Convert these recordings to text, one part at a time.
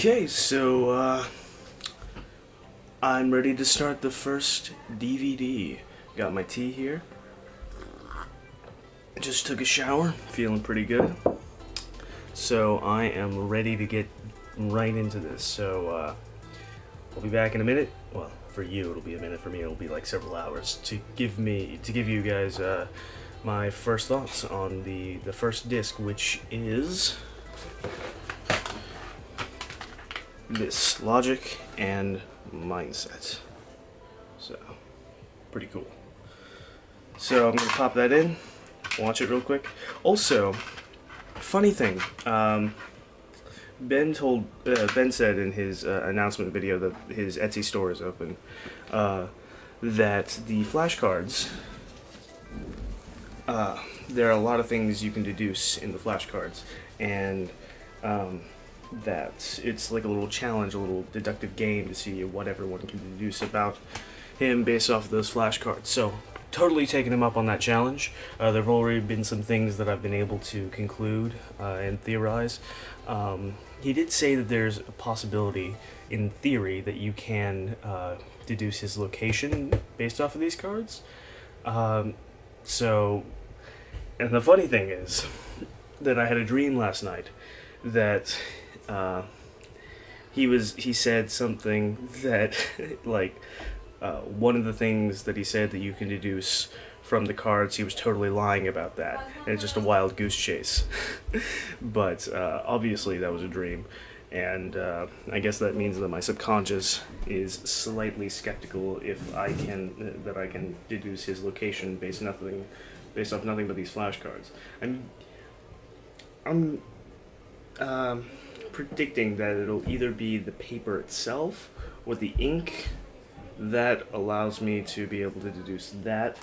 Okay, so I'm ready to start the first DVD. Got my tea here. Just took a shower, feeling pretty good. So I am ready to get right into this. So I'll be back in a minute. Well, for you it'll be a minute. For me it'll be like several hours to give you guys my first thoughts on the first disc, which is this Logic and Mindset. So, pretty cool. So I'm gonna pop that in, watch it real quick. Also, funny thing, Ben said in his announcement video that his Etsy store is open, that the flashcards, there are a lot of things you can deduce in the flashcards, and that it's like a little challenge, a little deductive game to see what everyone can deduce about him based off of those flashcards. So, totally taking him up on that challenge. There have already been some things that I've been able to conclude and theorize. He did say that there's a possibility, in theory, that you can deduce his location based off of these cards. So, and the funny thing is that I had a dream last night that he said something that like one of the things that he said that you can deduce from the cards, he was totally lying about that, and it's just a wild goose chase. But obviously that was a dream, and I guess that means that my subconscious is slightly skeptical if I can deduce his location based off nothing but these flashcards. I'm predicting that it'll either be the paper itself or the ink that allows me to be able to deduce that.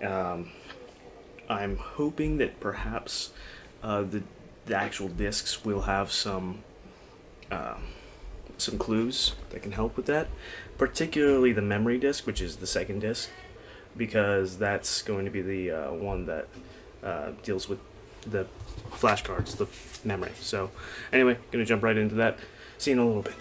I'm hoping that perhaps the actual discs will have some clues that can help with that, particularly the memory disc, which is the second disc, because that's going to be the one that deals with the flashcards, the memory. So anyway, gonna jump right into that. See you in a little bit.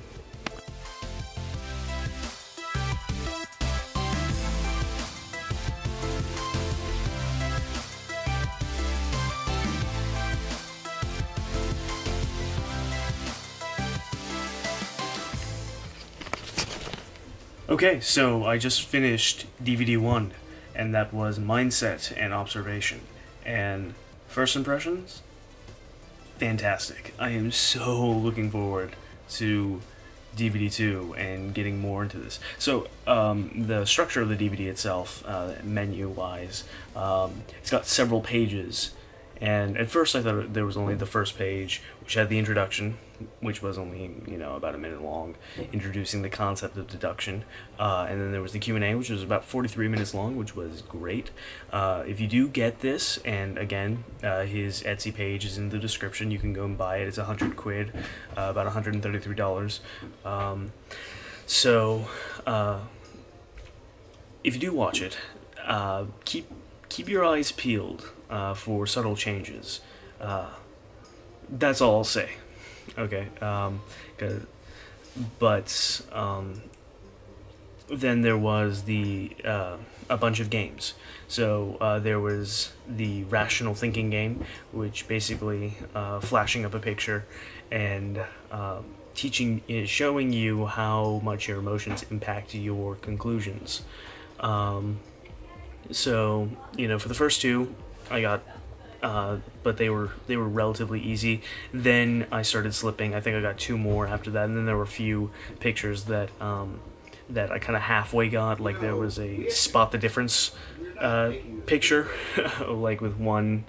Okay, so I just finished DVD 1, and that was Mindset and Observation. And first impressions? Fantastic. I am so looking forward to DVD 2 and getting more into this. So, the structure of the DVD itself, menu-wise, it's got several pages. And at first I thought there was only the first page, which had the introduction, which was only, about a minute long, introducing the concept of deduction. And then there was the Q&A, which was about 43 minutes long, which was great. If you do get this, and again, his Etsy page is in the description, you can go and buy it. It's 100 quid, about $133. So, if you do watch it, keep your eyes peeled for subtle changes. That's all I'll say. Okay. But then there was a bunch of games. So there was the rational thinking game, which basically flashing up a picture and showing you how much your emotions impact your conclusions. So, for the first two, I got, but they were relatively easy. Then I started slipping. I think I got two more after that, and then there were a few pictures that that I kind of halfway got. Like there was a spot the difference picture, like with one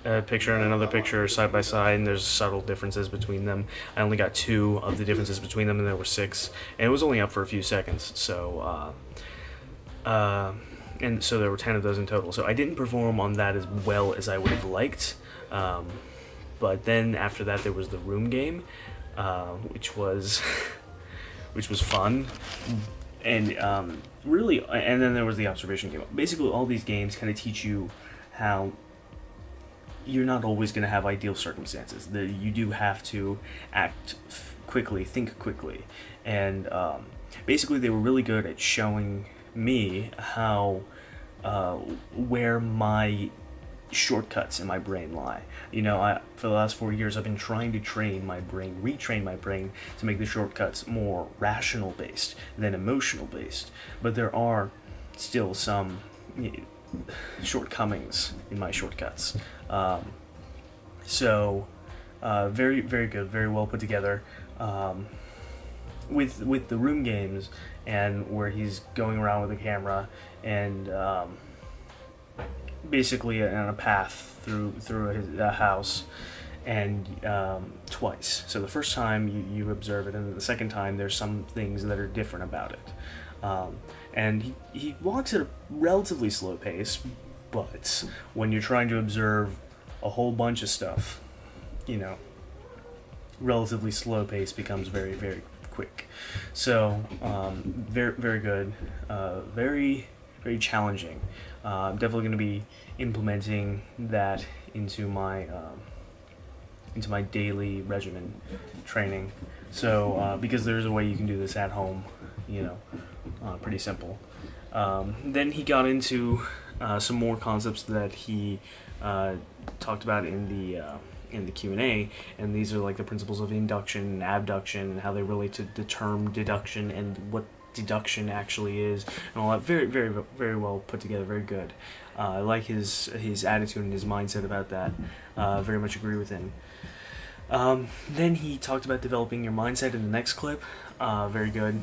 picture and another picture side by side, and there's subtle differences between them. I only got two of the differences between them, and there were six, and it was only up for a few seconds. So. And so there were 10 of those in total. So I didn't perform on that as well as I would have liked. But then after that there was the room game, which was fun. And really, and then there was the observation game. Basically all these games kind of teach you how you're not always going to have ideal circumstances. You do have to act quickly, think quickly, and basically they were really good at showing me how where my shortcuts in my brain lie. You know, for the last 4 years I've been trying to retrain my brain to make the shortcuts more rational based than emotional based, but there are still some shortcomings in my shortcuts. Very, very good, very well put together. With the room games, and where he's going around with the camera and basically on a path through his house, and twice. So the first time you observe it, and the second time there's some things that are different about it. And he walks at a relatively slow pace, but when you're trying to observe a whole bunch of stuff, you know, relatively slow pace becomes very, very quick. So very, very good, very, very challenging. I'm definitely going to be implementing that into my daily regimen training. So because there's a way you can do this at home, you know, pretty simple. Then he got into some more concepts that he talked about in the Q&A, and these are like the principles of induction and abduction, and how they relate to the term deduction and what deduction actually is, and all that. Very, very, very well put together, very good. I like his attitude and his mindset about that. Very much agree with him. Then he talked about developing your mindset in the next clip. Very good.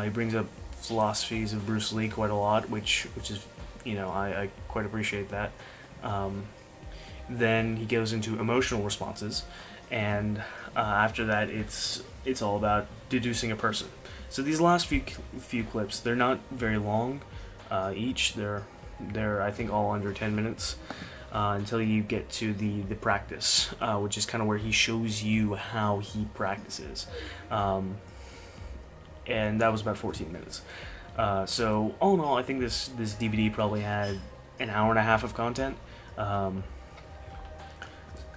He brings up philosophies of Bruce Lee quite a lot, which is, you know, I quite appreciate that. Then he goes into emotional responses, and after that it's all about deducing a person. So these last few clips, they're not very long each. They're I think all under 10 minutes until you get to the practice, which is kind of where he shows you how he practices. And that was about 14 minutes. So all in all, I think this DVD probably had an hour and a half of content.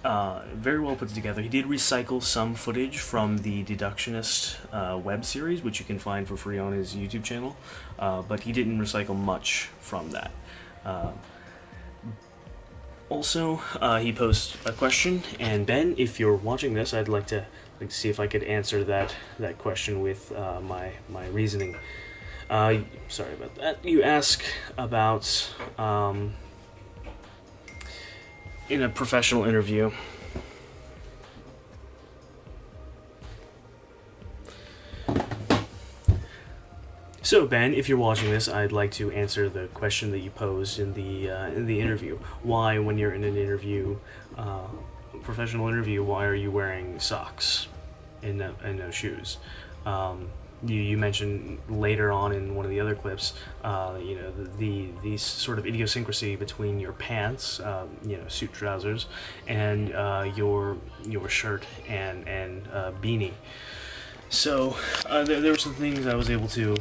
Very well put together. He did recycle some footage from the Deductionist web series, which you can find for free on his YouTube channel, but he didn't recycle much from that. Also, he posed a question, and Ben, if you're watching this, I'd like to see if I could answer that question with my reasoning. Sorry about that. You ask about in a professional interview. So Ben, if you're watching this, I'd like to answer the question that you posed in the interview. Why, when you're in an interview, professional interview, why are you wearing socks and no shoes? You mentioned later on in one of the other clips, you know, the sort of idiosyncrasy between your pants, you know, suit trousers, and your shirt and beanie. So there were some things I was able to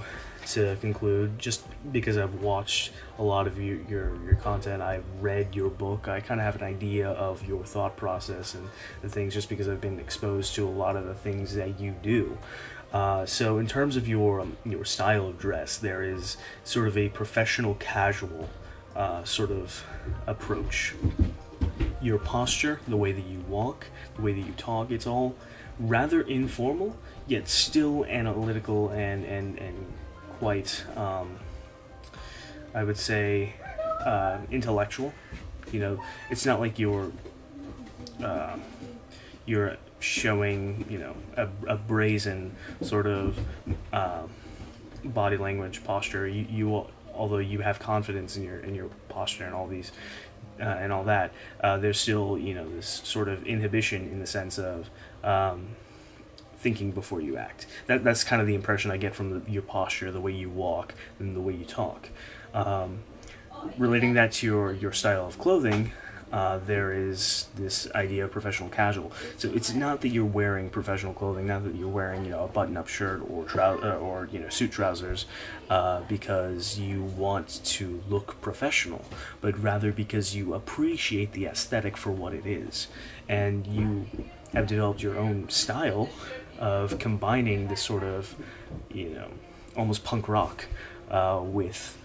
conclude just because I've watched a lot of your content. I've read your book. I kind of have an idea of your thought process and the things, just because I've been exposed to a lot of the things that you do. So in terms of your style of dress, there is sort of a professional casual sort of approach. Your posture, the way that you walk, the way that you talk, it's all rather informal, yet still analytical and quite, I would say, intellectual. You know, it's not like you're showing, you know, a brazen sort of body language posture. You although you have confidence in your posture and all these and all that, there's still, you know, this sort of inhibition in the sense of thinking before you act. That's kind of the impression I get from your posture, the way you walk, and the way you talk. Relating that to your style of clothing, there is this idea of professional casual. So it's not that you're wearing professional clothing, not that you're wearing, you know, a button-up shirt or you know, suit trousers because you want to look professional, but rather because you appreciate the aesthetic for what it is, and you have developed your own style of combining this sort of, you know, almost punk rock with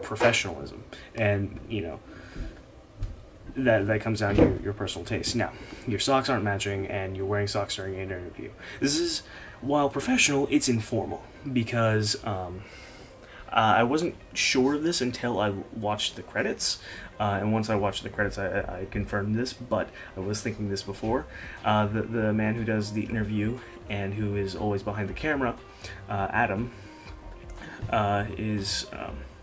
professionalism, and you know, that comes down to your personal taste. Now, your socks aren't matching, and you're wearing socks during an interview. This is, while professional, it's informal, because I wasn't sure of this until I watched the credits, and once I watched the credits, I confirmed this, but I was thinking this before. The man who does the interview and who is always behind the camera, Adam, is,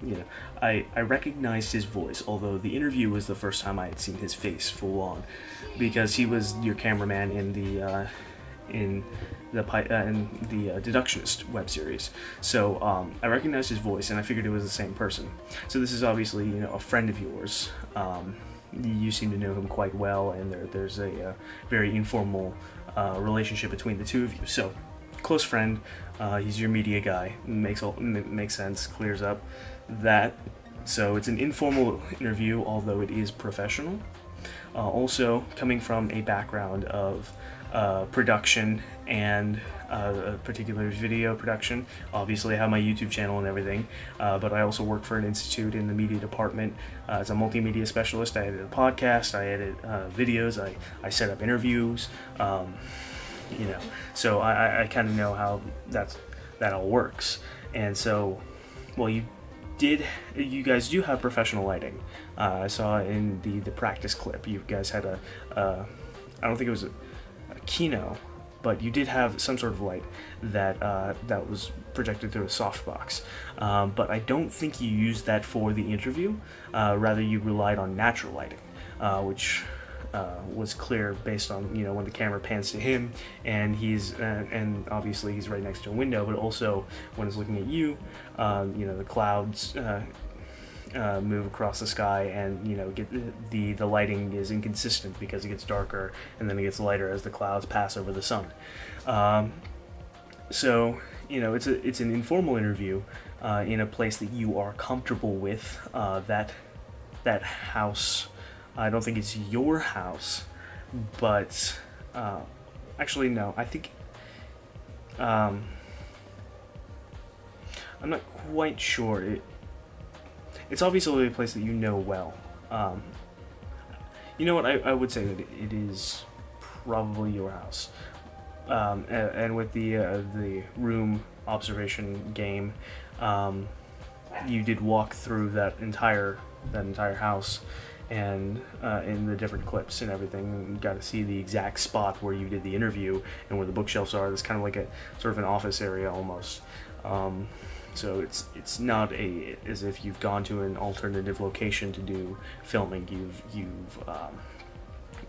you know, I recognized his voice, although the interview was the first time I had seen his face full on, because he was your cameraman in the Deductionist web series. So I recognized his voice, and I figured it was the same person. So this is obviously, you know, a friend of yours. You seem to know him quite well, and there's a very informal relationship between the two of you. So, close friend. He's your media guy. Makes sense. Clears up that. So it's an informal interview, although it is professional. Also, coming from a background of production and particular video production. Obviously, I have my YouTube channel and everything, but I also work for an institute in the media department as a multimedia specialist. I edit a podcast, I edit videos, I set up interviews, you know, so I kind of know how that all works. And so, well, you guys do have professional lighting. I saw in the practice clip, you guys had I don't think it was a Kino, but you did have some sort of light that that was projected through a softbox. But I don't think you used that for the interview. Rather, you relied on natural lighting, which was clear based on, you know, when the camera pans to him, and he's and obviously he's right next to a window, but also when it's looking at you, you know, the clouds move across the sky, and you know, get the lighting is inconsistent because it gets darker and then it gets lighter as the clouds pass over the sun. So you know, it's an informal interview in a place that you are comfortable with. That house, I don't think it's your house, but actually no, I think I'm not quite sure. It's obviously a place that you know well. You know what, I would say that it is probably your house. And with the room observation game, you did walk through that entire house, and in the different clips and everything, you got to see the exact spot where you did the interview and where the bookshelves are. It's kind of like a sort of an office area almost. So it's not as if you've gone to an alternative location to do filming. You've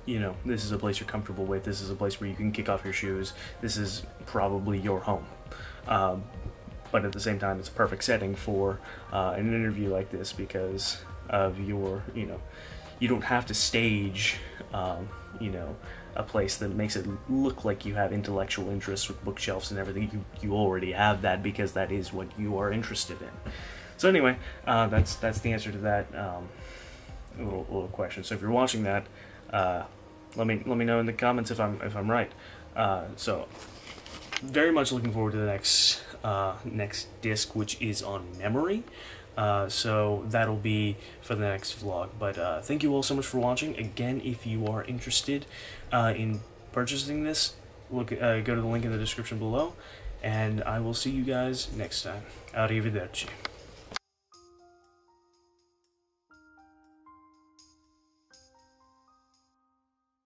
you know, this is a place you're comfortable with. This is a place where you can kick off your shoes. This is probably your home. But at the same time, it's a perfect setting for an interview like this because of your, you know, you don't have to stage, you know, a place that makes it look like you have intellectual interests with bookshelves and everything. You already have that because that is what you are interested in. So anyway, that's the answer to that little question. So if you're watching that, let me know in the comments if I'm right. So very much looking forward to the next disc, which is on memory. So that'll be for the next vlog. But thank you all so much for watching. Again, if you are interested in purchasing this, go to the link in the description below, and I will see you guys next time. Arrivederci.